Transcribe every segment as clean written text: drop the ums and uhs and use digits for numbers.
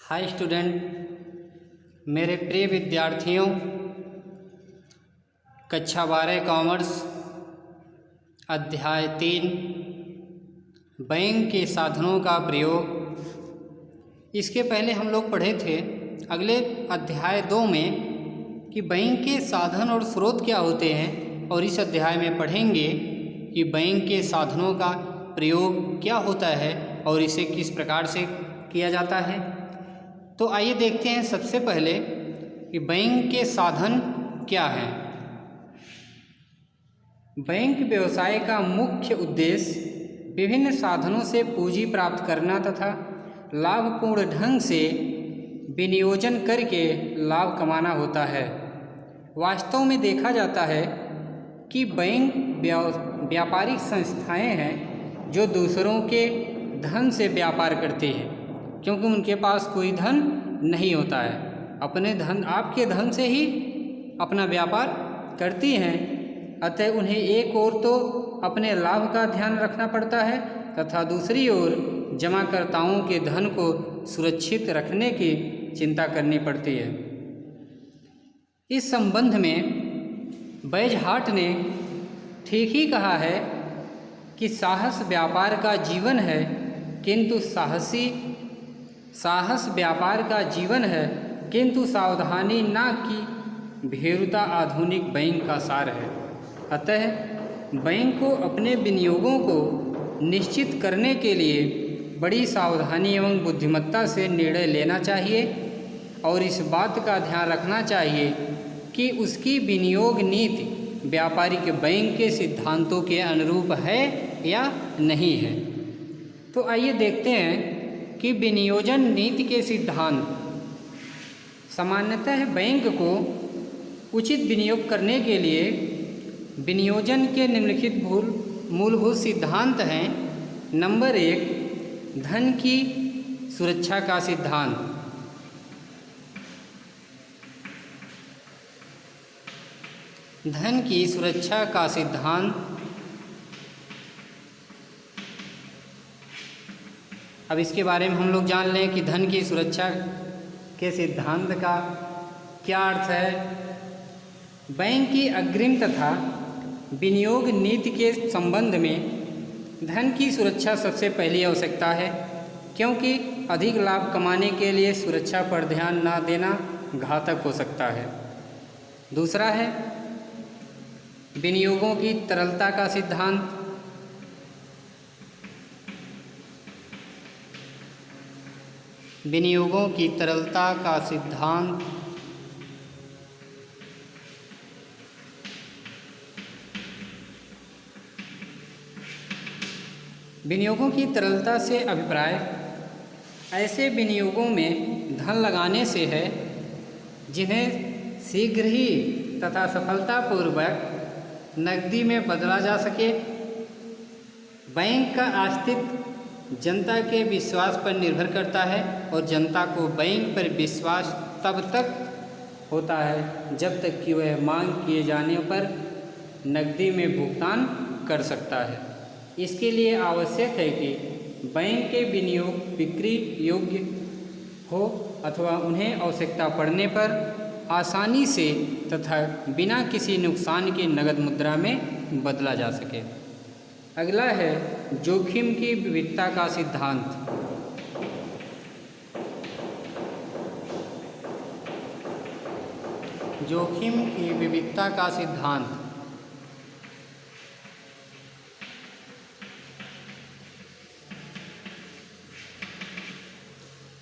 Hi student, मेरे प्रिय विद्यार्थियों, कक्षा 12 कॉमर्स अध्याय 3 बैंक के साधनों का प्रयोग। इसके पहले हम लोग पढ़े थे अगले अध्याय 2 में कि बैंक के साधन और स्रोत क्या होते हैं, और इस अध्याय में पढ़ेंगे कि बैंक के साधनों का प्रयोग क्या होता है और इसे किस प्रकार से किया जाता है। तो आइए देखते हैं सबसे पहले कि बैंक के साधन क्या हैं। बैंक व्यवसाय का मुख्य उद्देश्य विभिन्न साधनों से पूंजी प्राप्त करना तथा लाभपूर्ण ढंग से विनियोजन करके लाभ कमाना होता है। वास्तव में देखा जाता है कि बैंक व्यापारिक संस्थाएं हैं जो दूसरों के धन से व्यापार करते हैं, क्योंकि उनके पास कोई धन नहीं होता है। अपने धन, आपके धन से ही अपना व्यापार करती हैं। अतः उन्हें एक ओर तो अपने लाभ का ध्यान रखना पड़ता है तथा दूसरी ओर जमाकर्ताओं के धन को सुरक्षित रखने की चिंता करनी पड़ती है। इस संबंध में बैजहाट ने ठीक ही कहा है कि साहस व्यापार का जीवन है, किंतु साहस व्यापार का जीवन है, किंतु सावधानी ना की भीरुता आधुनिक बैंक का सार है। अतः बैंक को अपने विनियोगों को निश्चित करने के लिए बड़ी सावधानी एवं बुद्धिमत्ता से निर्णय लेना चाहिए और इस बात का ध्यान रखना चाहिए कि उसकी विनियोग नीति व्यापारिक बैंक के सिद्धांतों के अनुरूप है या नहीं है। तो आइए देखते हैं कि विनियोजन नीति के सिद्धांत। सामान्यतः बैंक को उचित विनियोग करने के लिए विनियोजन के निम्नलिखित मूलभूत सिद्धांत हैं। नंबर 1, धन की सुरक्षा का सिद्धांत। धन की सुरक्षा का सिद्धांत। अब इसके बारे में हम लोग जान लें कि धन की सुरक्षा के सिद्धांत का क्या अर्थ है। बैंक की अग्रिम तथा विनियोग नीति के संबंध में धन की सुरक्षा सबसे पहली आवश्यकता है, क्योंकि अधिक लाभ कमाने के लिए सुरक्षा पर ध्यान न देना घातक हो सकता है। दूसरा है विनियोगों की तरलता का सिद्धांत। विनियोगों की तरलता का सिद्धांत। विनियोगों की तरलता से अभिप्राय ऐसे विनियोगों में धन लगाने से है जिन्हें शीघ्र ही तथा सफलतापूर्वक नकदी में बदला जा सके। बैंक का अस्तित्व जनता के विश्वास पर निर्भर करता है और जनता को बैंक पर विश्वास तब तक होता है जब तक कि वह मांग किए जाने पर नकदी में भुगतान कर सकता है। इसके लिए आवश्यक है कि बैंक के विनियोग बिक्री योग्य हो अथवा उन्हें आवश्यकता पड़ने पर आसानी से तथा बिना किसी नुकसान के नगद मुद्रा में बदला जा सके। अगला है जोखिम की विविधता का सिद्धांत। जोखिम की विविधता का सिद्धांत।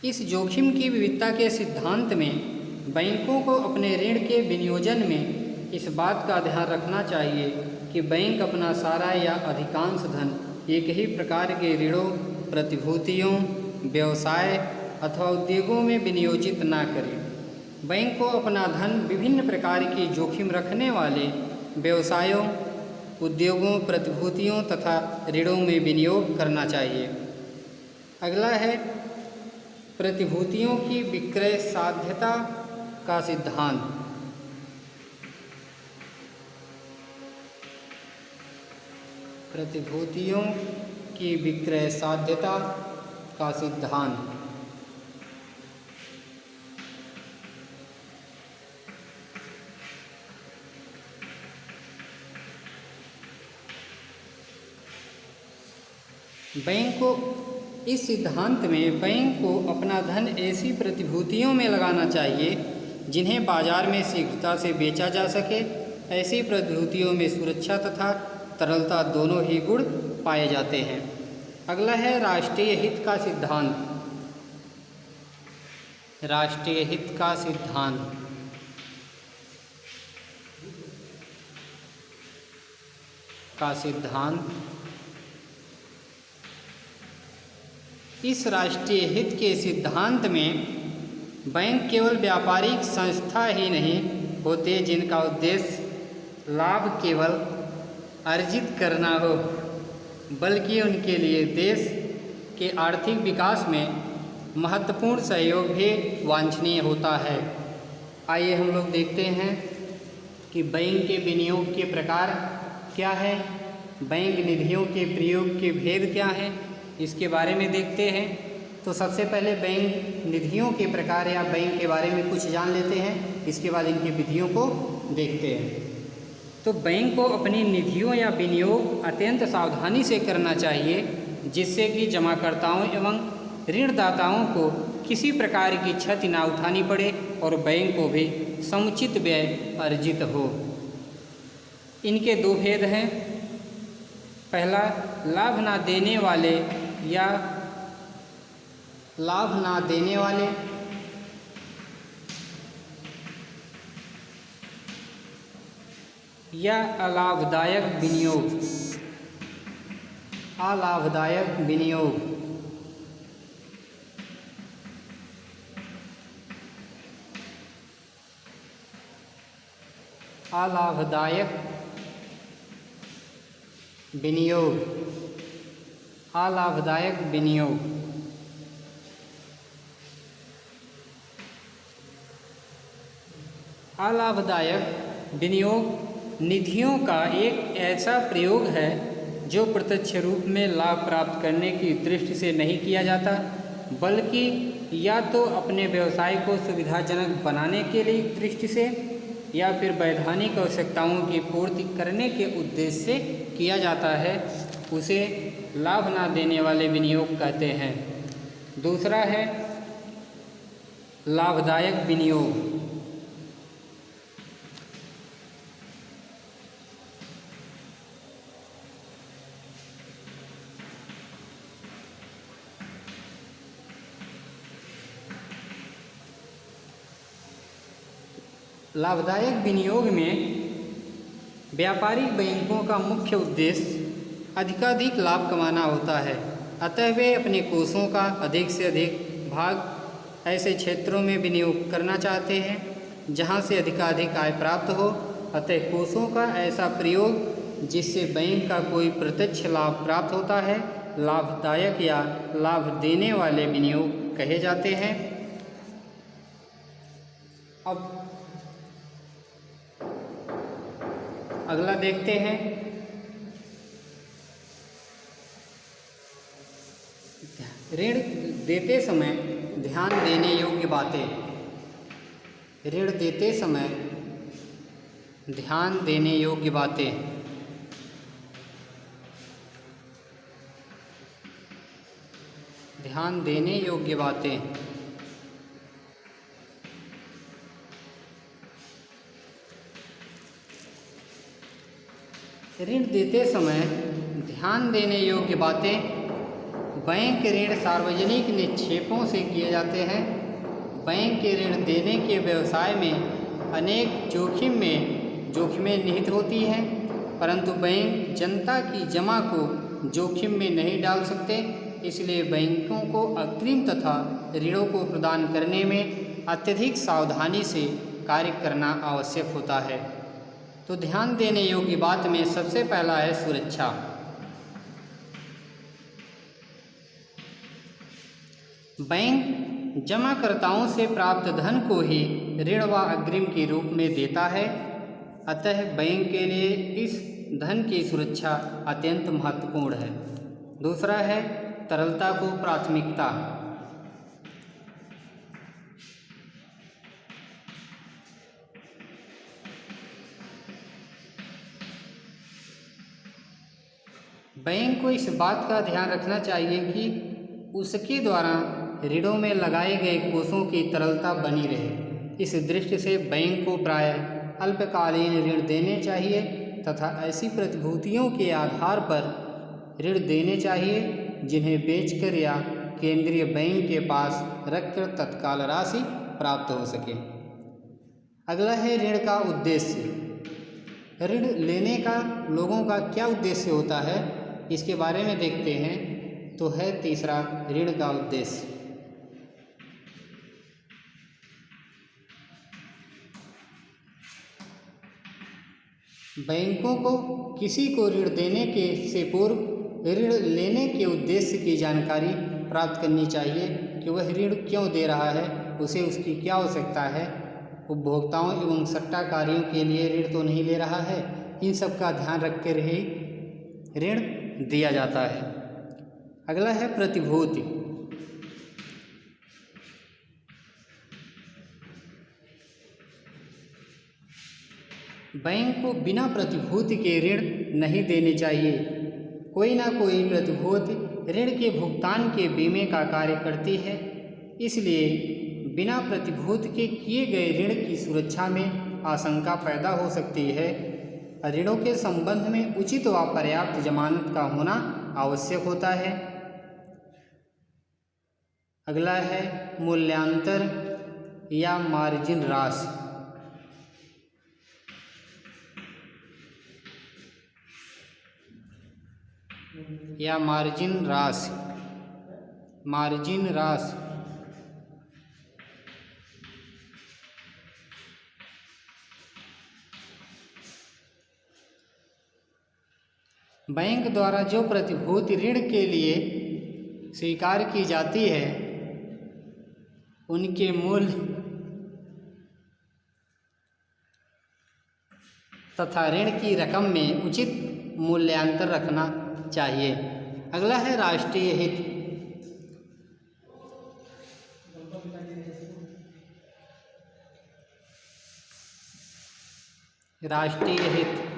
इस जोखिम की विविधता के सिद्धांत में बैंकों को अपने ऋण के विनियोजन में इस बात का ध्यान रखना चाहिए कि बैंक अपना सारा या अधिकांश धन एक ही प्रकार के ऋणों, प्रतिभूतियों, व्यवसाय अथवा उद्योगों में विनियोजित ना करें। बैंक को अपना धन विभिन्न प्रकार की जोखिम रखने वाले व्यवसायों, उद्योगों, प्रतिभूतियों तथा ऋणों में विनियोग करना चाहिए। अगला है प्रतिभूतियों की विक्रय साध्यता का सिद्धांत। प्रतिभूतियों की विक्रय साध्यता का सिद्धांत। बैंक को इस सिद्धांत में बैंक को अपना धन ऐसी प्रतिभूतियों में लगाना चाहिए जिन्हें बाजार में शीघ्रता से बेचा जा सके। ऐसी प्रतिभूतियों में सुरक्षा तथा तरलता दोनों ही गुण पाए जाते हैं। अगला है राष्ट्रीय हित का सिद्धांत। राष्ट्रीय हित का सिद्धांत इस राष्ट्रीय हित के सिद्धांत में बैंक केवल व्यापारिक संस्था ही नहीं होते जिनका उद्देश्य लाभ केवल अर्जित करना हो, बल्कि उनके लिए देश के आर्थिक विकास में महत्वपूर्ण सहयोग भी वांछनीय होता है। आइए हम लोग देखते हैं कि बैंक के विनियोग के प्रकार क्या है, बैंक निधियों के प्रयोग के भेद क्या हैं, इसके बारे में देखते हैं। तो सबसे पहले बैंक निधियों के प्रकार या बैंक के बारे में कुछ जान लेते हैं, इसके बाद इनकी विधियों को देखते हैं। तो बैंक को अपनी निधियों या विनियोग अत्यंत सावधानी से करना चाहिए, जिससे कि जमाकर्ताओं एवं ऋणदाताओं को किसी प्रकार की क्षति ना उठानी पड़े और बैंक को भी समुचित व्यय अर्जित हो। इनके दो भेद हैं। पहला, लाभ ना देने वाले या अलाभदायक विनियोग। अलाभदायक विनियोग अलाभदायक विनियोग अलाभदायक विनियोग अलाभदायक विनियोग निधियों का एक ऐसा प्रयोग है जो प्रत्यक्ष रूप में लाभ प्राप्त करने की दृष्टि से नहीं किया जाता, बल्कि या तो अपने व्यवसाय को सुविधाजनक बनाने के लिए दृष्टि से या फिर वैधानिक आवश्यकताओं की पूर्ति करने के उद्देश्य से किया जाता है। उसे लाभ ना देने वाले विनियोग कहते हैं। दूसरा है लाभदायक विनियोग। लाभदायक विनियोग में व्यापारिक बैंकों का मुख्य उद्देश्य अधिकाधिक लाभ कमाना होता है, अतः वे अपने कोषों का अधिक से अधिक भाग ऐसे क्षेत्रों में विनियोग करना चाहते हैं जहां से अधिकाधिक आय प्राप्त हो। अतः कोषों का ऐसा प्रयोग जिससे बैंक का कोई प्रत्यक्ष लाभ प्राप्त होता है लाभदायक या लाभ देने वाले विनियोग कहे जाते हैं। अब अगला देखते हैं ऋण देते समय ध्यान देने योग्य बातें। ऋण देते समय ध्यान देने योग्य बातें। ध्यान देने योग्य बातें। ऋण देते समय ध्यान देने योग्य बातें। बैंक ऋण सार्वजनिक निक्षेपों से किए जाते हैं। बैंक के ऋण देने के व्यवसाय में अनेक जोखिमें निहित होती हैं, परंतु बैंक जनता की जमा को जोखिम में नहीं डाल सकते। इसलिए बैंकों को अग्रिम तथा ऋणों को प्रदान करने में अत्यधिक सावधानी से कार्य करना आवश्यक होता है। तो ध्यान देने योग्य बात में सबसे पहला है सुरक्षा। बैंक जमाकर्ताओं से प्राप्त धन को ही ऋण व अग्रिम के रूप में देता है, अतः बैंक के लिए इस धन की सुरक्षा अत्यंत महत्वपूर्ण है। दूसरा है तरलता को प्राथमिकता। बैंक को इस बात का ध्यान रखना चाहिए कि उसके द्वारा ऋणों में लगाए गए कोषों की तरलता बनी रहे। इस दृष्टि से बैंक को प्रायः अल्पकालीन ऋण देने चाहिए तथा ऐसी प्रतिभूतियों के आधार पर ऋण देने चाहिए जिन्हें बेचकर या केंद्रीय बैंक के पास रखकर तत्काल राशि प्राप्त हो सके। अगला है ऋण का उद्देश्य। ऋण लेने का लोगों का क्या उद्देश्य होता है, इसके बारे में देखते हैं। तो है तीसरा ऋण का उद्देश्य। बैंकों को किसी को ऋण देने के से पूर्व ऋण लेने के उद्देश्य की जानकारी प्राप्त करनी चाहिए कि वह ऋण क्यों दे रहा है, उसे उसकी क्या आवश्यकता है, उपभोक्ताओं एवं सट्टाकारियों के लिए ऋण तो नहीं ले रहा है। इन सब का ध्यान रख कर ही ऋण दिया जाता है। अगला है प्रतिभूति। बैंक को बिना प्रतिभूति के ऋण नहीं देने चाहिए। कोई ना कोई प्रतिभूति ऋण के भुगतान के बीमे का कार्य करती है, इसलिए बिना प्रतिभूति के किए गए ऋण की सुरक्षा में आशंका पैदा हो सकती है। ऋणों के संबंध में उचित व पर्याप्त जमानत का होना आवश्यक होता है। अगला है मूल्यांतर या मार्जिन राशि। या मार्जिन राशि। मार्जिन राशि बैंक द्वारा जो प्रतिभूति ऋण के लिए स्वीकार की जाती है, उनके मूल्य तथा ऋण की रकम में उचित मूल्यांतर रखना चाहिए। अगला है राष्ट्रीय हित। राष्ट्रीय हित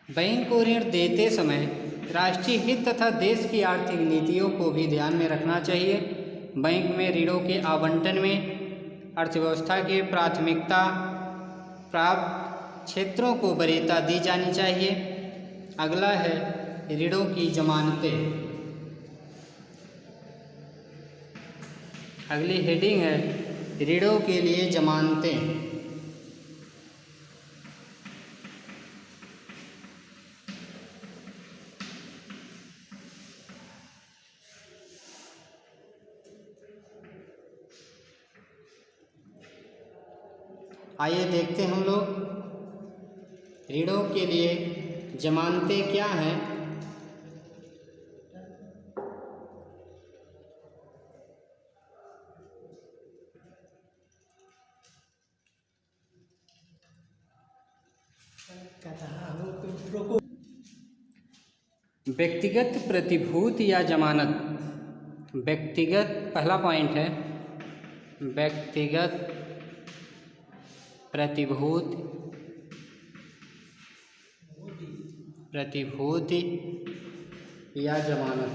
बैंक को ऋण देते समय राष्ट्रीय हित तथा देश की आर्थिक नीतियों को भी ध्यान में रखना चाहिए। बैंक में ऋणों के आवंटन में अर्थव्यवस्था के प्राथमिकता प्राप्त क्षेत्रों को वरीयता दी जानी चाहिए। अगला है ऋणों की जमानतें। अगली हेडिंग है ऋणों के लिए जमानतें। आइए देखते हैं हम लोग ऋणों के लिए जमानतें क्या हैं। व्यक्तिगत प्रतिभूति या जमानत। व्यक्तिगत पहला पॉइंट है व्यक्तिगत प्रतिभूति या जमानत।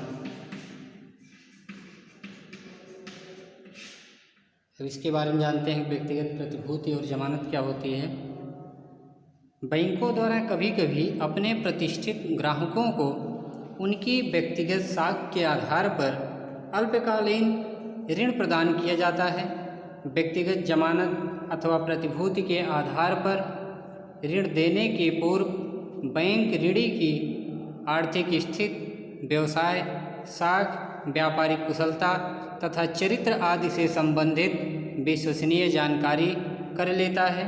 अब इसके बारे में जानते हैं व्यक्तिगत प्रतिभूति और जमानत क्या होती है। बैंकों द्वारा कभी कभी अपने प्रतिष्ठित ग्राहकों को उनकी व्यक्तिगत साख के आधार पर अल्पकालीन ऋण प्रदान किया जाता है। व्यक्तिगत जमानत अथवा प्रतिभूति के आधार पर ऋण देने के पूर्व बैंक ऋणी की आर्थिक स्थिति, व्यवसाय, साख, व्यापारिक कुशलता तथा चरित्र आदि से संबंधित विश्वसनीय जानकारी कर लेता है।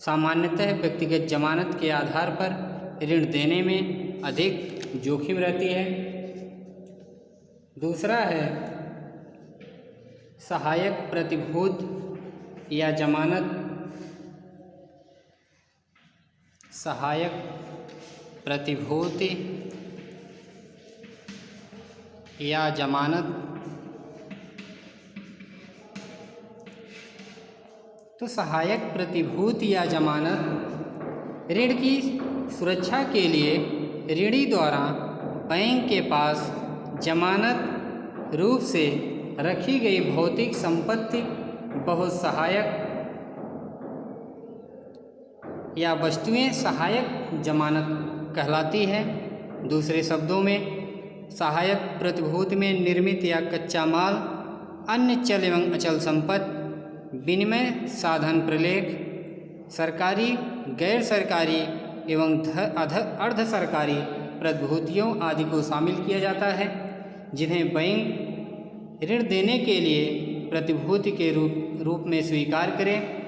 सामान्यतः व्यक्तिगत जमानत के आधार पर ऋण देने में अधिक जोखिम रहती है। दूसरा है सहायक प्रतिभूति या जमानत। सहायक प्रतिभूति या जमानत। तो सहायक प्रतिभूति या जमानत ऋण की सुरक्षा के लिए ऋणी द्वारा बैंक के पास जमानत रूप से रखी गई भौतिक संपत्ति बहुत सहायक या वस्तुएं सहायक जमानत कहलाती है। दूसरे शब्दों में सहायक प्रतिभूति में निर्मित या कच्चा माल, अन्य चल एवं अचल संपत्ति, विनिमय साधन प्रलेख, सरकारी, गैर सरकारी एवं अर्ध सरकारी प्रतिभूतियों आदि को शामिल किया जाता है, जिन्हें बैंक ऋण देने के लिए प्रतिभूति के रूप में स्वीकार करें।